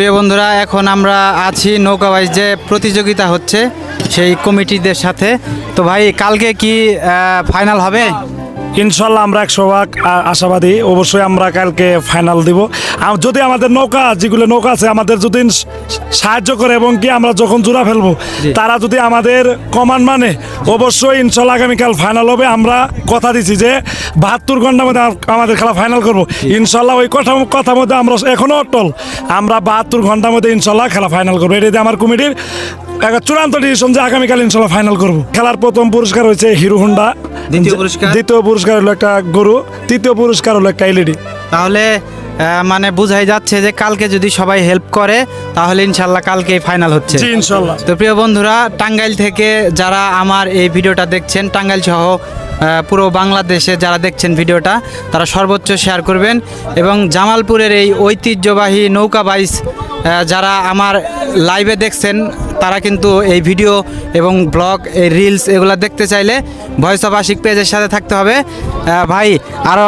প্রিয় বন্ধুরা, এখন আমরা আছি নৌকাবাইজ যে প্রতিযোগিতা হচ্ছে সেই কমিটিদের সাথে। তো ভাই, কালকে কি ফাইনাল হবে? ইনশাল্লাহ আমরা 100% আশাবাদী। অবশ্যই আমরা কালকে ফাইনাল দিব। যদি আমাদের নৌকা, যেগুলো নৌকা আছে, আমাদের যদি সাহায্য করে এবং কি আমরা যখন জোড়া ফেলবো তারা যদি আমাদের কমান্ড মানে, অবশ্যই ইনশাল্লাহ আগামীকাল ফাইনাল হবে। আমরা কথা দিচ্ছি যে 72 ঘন্টার মধ্যে আমাদের খেলা ফাইনাল করবো ইনশাল্লাহ। ওই কথার মধ্যে আমরা এখনো অটল। আমরা 72 ঘন্টার মধ্যে ইনশাল্লাহ খেলা ফাইনাল করবো। এটাতে আমার কমিটির একটা চূড়ান্ত ডিসিশন যে আগামীকাল ইনশাল্লাহ ফাইনাল করবো। খেলার প্রথম পুরস্কার হয়েছে হিরো হোন্ডা, দ্বিতীয় পুরস্কার হলো একটা গরু, তৃতীয় পুরস্কার হলো একটা এলইডি। তাহলে মানে বোঝাই যাচ্ছে যে কালকে যদি সবাই হেল্প করে তাহলে ইনশাল্লাহ কালকে ফাইনাল হচ্ছে। জি ইনশাল্লাহ। তো প্রিয় বন্ধুরা, টাঙ্গাইল থেকে যারা আমার এই ভিডিওটা দেখছেন, টাঙ্গাইল সহ পুরো বাংলাদেশে যারা দেখছেন ভিডিওটা, তারা সর্বোচ্চ শেয়ার করবেন এবং জামালপুরের এই ঐতিহ্যবাহী নৌকাবাইজ যারা আমার লাইভে দেখছেন তারা কিন্তু এই ভিডিও এবং ব্লগ, এই রিলস এগুলো দেখতে চাইলে ভয়েস অফ আশিক পেজের সাথে থাকতে হবে। ভাই, আরও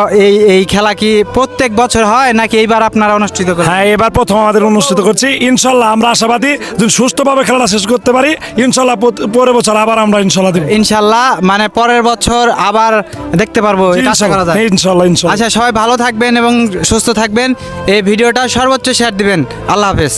এই খেলা কি প্রত্যেক বছর হয় নাকি এইবার আপনারা অনুষ্ঠিত করেন? হ্যাঁ, এবার প্রথম আমাদের অনুষ্ঠিত করছি। ইনশাল্লাহ আমরা আশাবাদী যদি সুস্থভাবে খেলাটা শেষ করতে পারি, ইনশাল্লাহ পরের বছর আবার আমরা ইনশাল্লাহ দিব। ইনশাল্লাহ, মানে পরের বছর আবার দেখতে পারবো, এটা আশা করা যায়। ইনশাল্লাহ ইনশাল্লাহ। আচ্ছা, সবাই ভালো থাকবেন এবং সুস্থ থাকবেন। এই ভিডিওটা সর্বোচ্চ শেয়ার দিবেন। আল্লাহ হাফেজ।